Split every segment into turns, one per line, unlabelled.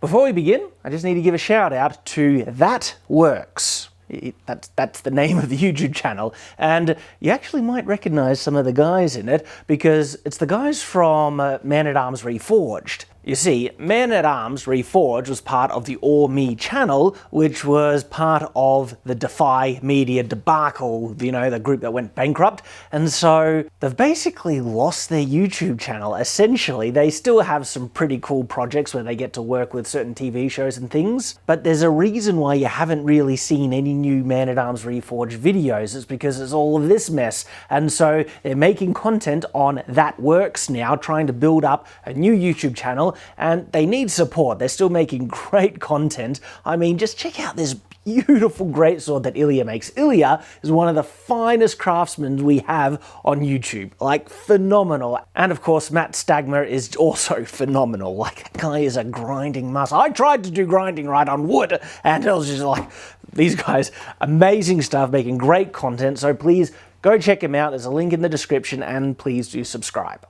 Before we begin, I just need to give a shout out to That Works. That's the name of the YouTube channel, and you actually might recognize some of the guys in it because it's the guys from Man-at-Arms Reforged. You see, Man-at-Arms Reforged was part of the Or Me channel, which was part of the Defy Media debacle, you know, the group that went bankrupt. And so they've basically lost their YouTube channel. Essentially, they still have some pretty cool projects where they get to work with certain TV shows and things, but there's a reason why you haven't really seen any new Man-at-Arms Reforged videos. It's because it's all of this mess. And so they're making content on That Works now, trying to build up a new YouTube channel, and they need support. They're still making great content. I mean, just check out this beautiful greatsword that Ilya makes. Ilya is one of the finest craftsmen we have on YouTube. Like, phenomenal. And of course, Matt Stagmer is also phenomenal. Like, that guy is a grinding muscle. I tried to do grinding right on wood, and it was just like, these guys, amazing stuff, making great content. So please go check him out. There's a link in the description, and please do subscribe.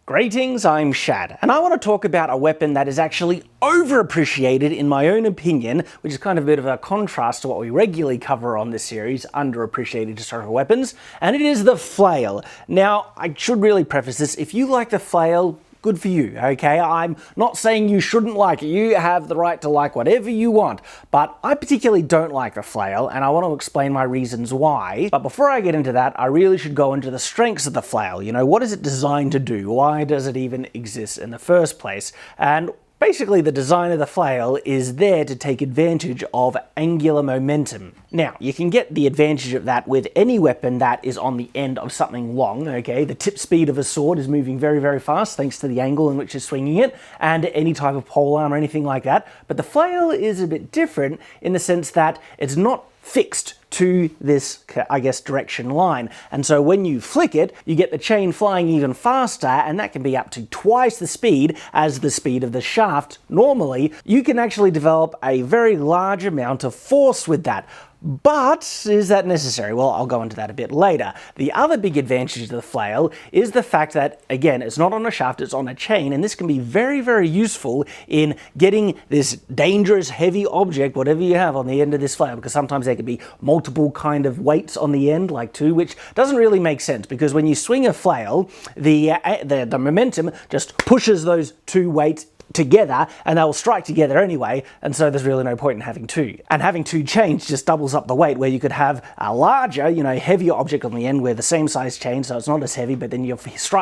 Greetings, I'm Shad, and I want to talk about a weapon that is actually overappreciated in my own opinion, which is kind of a bit of a contrast to what we regularly cover on this series, underappreciated historical weapons, and it is the FLAIL. Now, I should really preface this, if you like the FLAIL, good for you, okay? I'm not saying you shouldn't like it. You have the right to like whatever you want, but I particularly don't like the FLAIL, and I want to explain my reasons why. But before I get into that, I really should go into the strengths of the FLAIL. You know, what is it designed to do? Why does it even exist in the first place? And basically, the design of the FLAIL is there to take advantage of angular momentum. Now, you can get the advantage of that with any weapon that is on the end of something long, okay? The tip speed of a sword is moving very, very fast thanks to the angle in which you're swinging it, and any type of polearm or anything like that. But the FLAIL is a bit different in the sense that it's not fixed to this, I guess, direction line. And so when you flick it, you get the chain flying even faster, and that can be up to twice the speed as the speed of the shaft. Normally, you can actually develop a very large amount of force with that. But is that necessary? Well, I'll go into that a bit later. The other big advantage of the FLAIL is the fact that, again, it's not on a shaft, it's on a chain, and this can be very, very useful in getting this dangerous, heavy object, whatever you have on the end of this FLAIL, because sometimes there could be multiple kind of weights on the end, like two, which doesn't really make sense, because when you swing a FLAIL, the momentum just pushes those two weights together, and they'll strike together anyway, and so there's really no point in having two. And having two chains just doubles up the weight, where you could have a larger, you know, heavier object on the end with the same size chain, so it's not as heavy, but then you're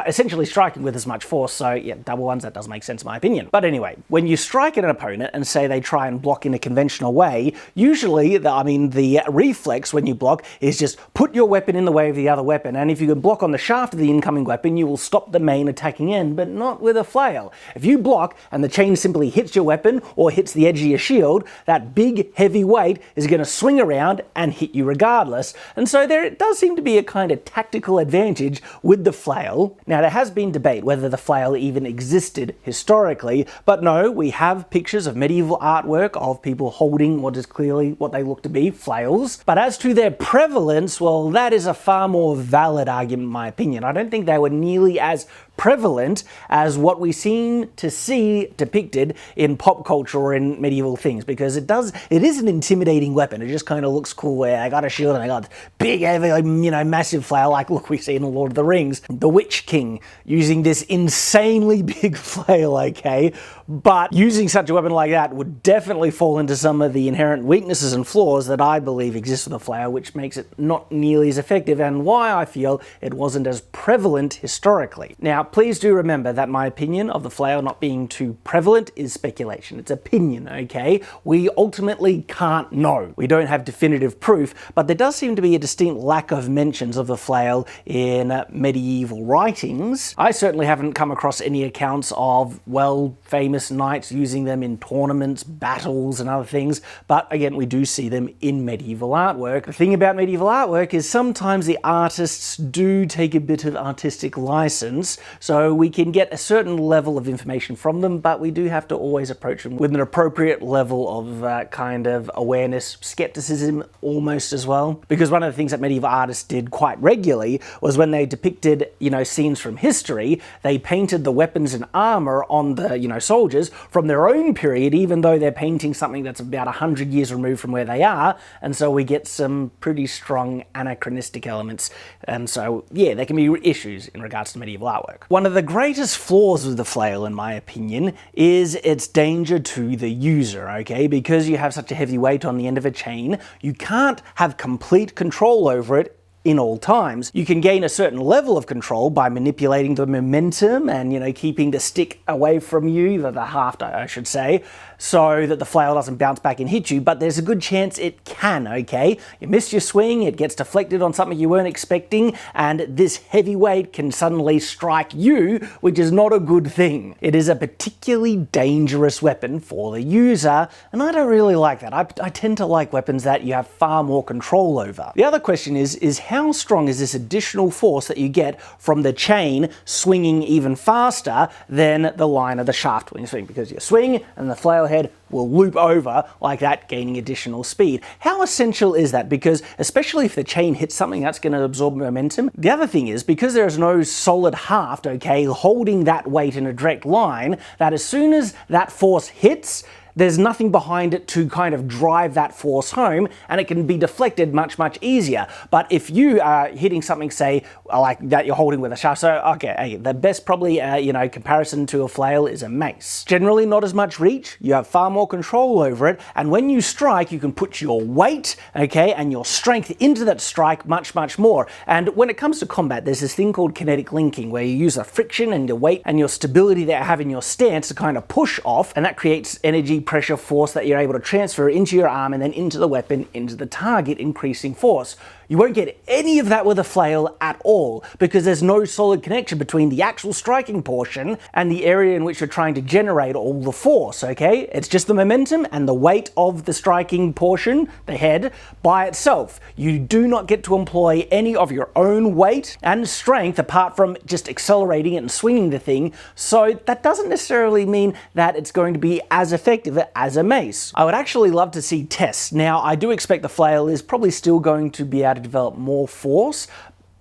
essentially striking with as much force, so yeah, double ones, that does make sense in my opinion. But anyway, when you strike at an opponent and say they try and block in a conventional way, usually, the reflex when you block is just put your weapon in the way of the other weapon, and if you can block on the shaft of the incoming weapon, you will stop the main attacking end, but not with a FLAIL. If you block and the chain simply hits your weapon or hits the edge of your shield, that big heavy weight is going to swing around and hit you regardless. And so there does seem to be a kind of tactical advantage with the FLAIL. Now, there has been debate whether the FLAIL even existed historically, but no, we have pictures of medieval artwork of people holding what is clearly what they look to be FLAILs. But as to their prevalence, well, that is a far more valid argument in my opinion. I don't think they were nearly as prevalent as what we seem to see depicted in pop culture or in medieval things, because it is an intimidating weapon. It just kind of looks cool where I got a shield and I got big, heavy, you know, massive FLAIL, like look, we see in the Lord of the Rings, the Witch King using this insanely big FLAIL, okay? But using such a weapon like that would definitely fall into some of the inherent weaknesses and flaws that I believe exist with the FLAIL, which makes it not nearly as effective, and why I feel it wasn't as prevalent historically. Now, please do remember that my opinion of the FLAIL not being too prevalent is speculation. It's opinion, okay? We ultimately can't know. We don't have definitive proof, but there does seem to be a distinct lack of mentions of the FLAIL in medieval writings. I certainly haven't come across any accounts of, well, famous knights using them in tournaments, battles, and other things, but again, we do see them in medieval artwork. The thing about medieval artwork is sometimes the artists do take a bit of artistic license, so we can get a certain level of information from them, but we do have to always approach them with an appropriate level of kind of awareness, skepticism almost as well. Because one of the things that medieval artists did quite regularly was when they depicted, scenes from history, they painted the weapons and armor on the, soldiers from their own period, even though they're painting something that's about 100 years removed from where they are. And so we get some pretty strong anachronistic elements. And so, yeah, there can be issues in regards to medieval artwork. One of the greatest flaws of the flail, in my opinion, is its danger to the user, okay? Because you have such a heavy weight on the end of a chain, you can't have complete control over it in all times. You can gain a certain level of control by manipulating the momentum and, keeping the stick away from you, the haft, I should say, so that the flail doesn't bounce back and hit you, but there's a good chance it can, okay? You miss your swing, it gets deflected on something you weren't expecting, and this heavy weight can suddenly strike you, which is not a good thing. It is a particularly dangerous weapon for the user, and I don't really like that. I tend to like weapons that you have far more control over. The other question is how strong is this additional force that you get from the chain swinging even faster than the line of the shaft when you swing? Because you swing and the flail head will loop over like that, gaining additional speed. How essential is that? Because especially if the chain hits something, that's going to absorb momentum. The other thing is, because there is no solid haft, okay, holding that weight in a direct line, that as soon as that force hits, there's nothing behind it to kind of drive that force home, and it can be deflected much, much easier. But if you are hitting something, say, like that you're holding with a shaft, so, okay, the best probably, comparison to a flail is a mace. Generally not as much reach, you have far more control over it, and when you strike, you can put your weight, okay, and your strength into that strike much, much more. And when it comes to combat, there's this thing called kinetic linking, where you use the friction and the weight and your stability that you have in your stance to kind of push off, and that creates energy, pressure, force that you're able to transfer into your arm and then into the weapon, into the target, increasing force. You won't get any of that with a flail at all, because there's no solid connection between the actual striking portion and the area in which you're trying to generate all the force, okay? It's just the momentum and the weight of the striking portion, the head, by itself. You do not get to employ any of your own weight and strength apart from just accelerating it and swinging the thing, so that doesn't necessarily mean that it's going to be as effective as a mace. I would actually love to see tests. Now, I do expect the flail is probably still going to be able to develop more force,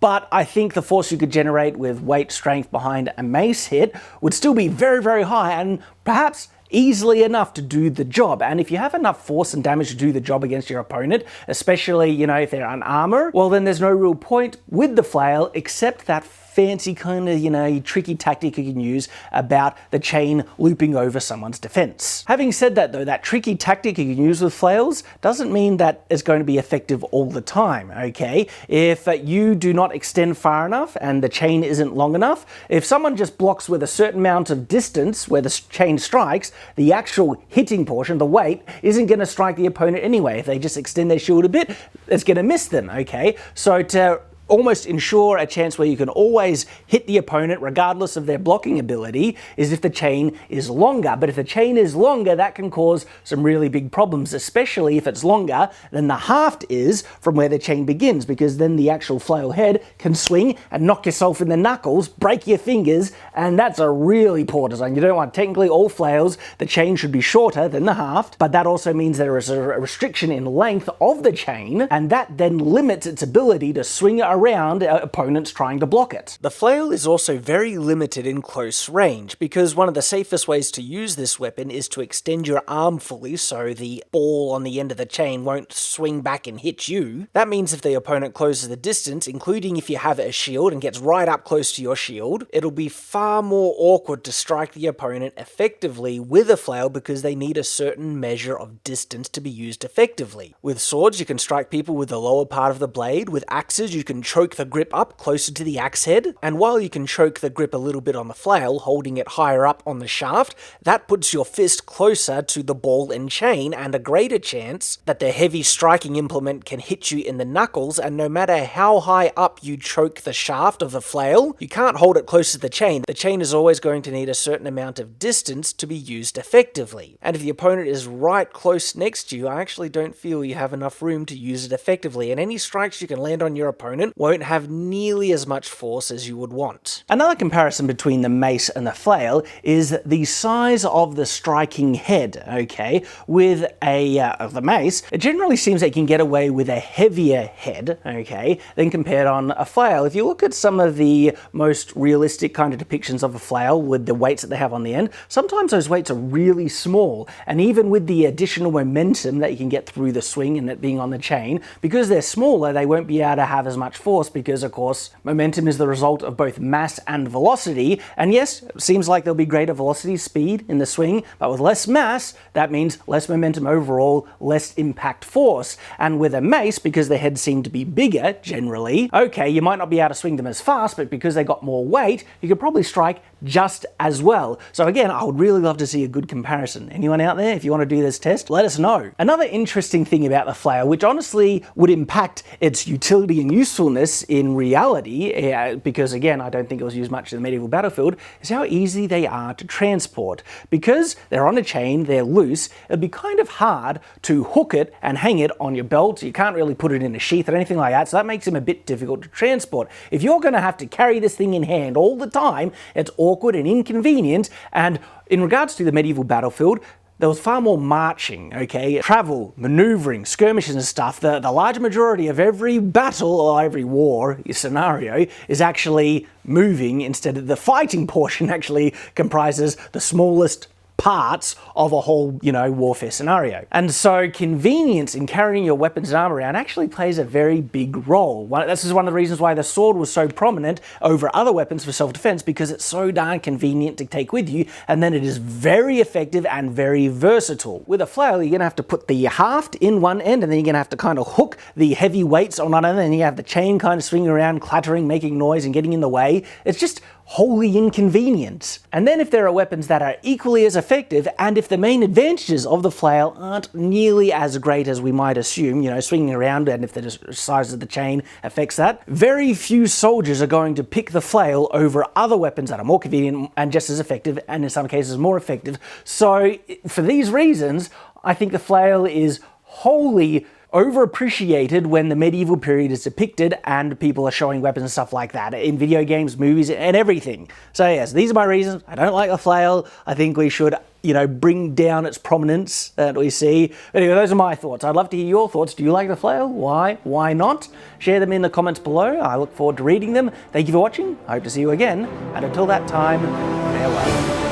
but I think the force you could generate with weight strength behind a mace hit would still be very, very high, and perhaps easily enough to do the job. And if you have enough force and damage to do the job against your opponent, especially, if they're on armor, well, then there's no real point with the flail except that fancy kind of, tricky tactic you can use about the chain looping over someone's defense. Having said that though, that tricky tactic you can use with flails doesn't mean that it's going to be effective all the time, okay? If you do not extend far enough and the chain isn't long enough, if someone just blocks with a certain amount of distance where the chain strikes, the actual hitting portion, the weight, isn't going to strike the opponent anyway. If they just extend their shield a bit, it's going to miss them, okay? So to almost ensure a chance where you can always hit the opponent regardless of their blocking ability is if the chain is longer. But if the chain is longer, that can cause some really big problems, especially if it's longer than the haft is from where the chain begins, because then the actual flail head can swing and knock yourself in the knuckles, break your fingers, and that's a really poor design. You don't want, technically all flails, the chain should be shorter than the haft, but that also means there is a restriction in length of the chain, and that then limits its ability to swing around opponents trying to block it. The flail is also very limited in close range, because one of the safest ways to use this weapon is to extend your arm fully so the ball on the end of the chain won't swing back and hit you. That means if the opponent closes the distance, including if you have a shield and gets right up close to your shield, it'll be far more awkward to strike the opponent effectively with a flail because they need a certain measure of distance to be used effectively. With swords, you can strike people with the lower part of the blade. With axes, you can choke the grip up closer to the axe head, and while you can choke the grip a little bit on the flail, holding it higher up on the shaft, that puts your fist closer to the ball and chain and a greater chance that the heavy striking implement can hit you in the knuckles, and no matter how high up you choke the shaft of the flail, you can't hold it close to the chain. The chain is always going to need a certain amount of distance to be used effectively, and if the opponent is right close next to you, I actually don't feel you have enough room to use it effectively, and any strikes you can land on your opponent
won't have nearly as much force as you would want.
Another comparison between the mace and the flail is the size of the striking head, okay? With the mace, it generally seems they can get away with a heavier head, okay, than compared on a flail. If you look at some of the most realistic kind of depictions of a flail with the weights that they have on the end, sometimes those weights are really small, and even with the additional momentum that you can get through the swing and it being on the chain, because they're smaller, they won't be able to have as much force because, of course, momentum is the result of both mass and velocity, and yes, it seems like there'll be greater velocity speed in the swing, but with less mass, that means less momentum overall, less impact force. And with a mace, because the heads seem to be bigger, generally, okay, you might not be able to swing them as fast, but because they got more weight, you could probably strike just as well. So again, I would really love to see a good comparison. Anyone out there, if you want to do this test, let us know. Another interesting thing about the flail, which honestly would impact its utility and usefulness in reality, because again, I don't think it was used much in the medieval battlefield, is how easy they are to transport. Because they're on a chain, they're loose, it'd be kind of hard to hook it and hang it on your belt. You can't really put it in a sheath or anything like that, so that makes them a bit difficult to transport. If you're going to have to carry this thing in hand all the time, it's awkward and inconvenient. And in regards to the medieval battlefield, there was far more marching, okay? Travel, maneuvering, skirmishes and stuff. The large majority of every battle or every war scenario is actually moving, instead of the fighting portion actually comprises the smallest parts of a whole, warfare scenario. And so convenience in carrying your weapons and armor around actually plays a very big role. This is one of the reasons why the sword was so prominent over other weapons for self-defense, because it's so darn convenient to take with you, and then it is very effective and very versatile. With a flail, you're gonna have to put the haft in one end, and then you're gonna have to kind of hook the heavy weights on one end, and you have the chain kind of swinging around, clattering, making noise and getting in the way. It's just wholly inconvenient. And then if there are weapons that are equally as effective, and if the main advantages of the flail aren't nearly as great as we might assume, swinging around, and if the size of the chain affects that, very few soldiers are going to pick the flail over other weapons that are more convenient and just as effective, and in some cases more effective. So for these reasons, I think the flail is wholly overappreciated when the medieval period is depicted and people are showing weapons and stuff like that in video games, movies, and everything. So yes, these are my reasons. I don't like the flail. I think we should, bring down its prominence that we see. But anyway, those are my thoughts. I'd love to hear your thoughts. Do you like the flail? Why? Why not? Share them in the comments below. I look forward to reading them. Thank you for watching. I hope to see you again. And until that time, farewell.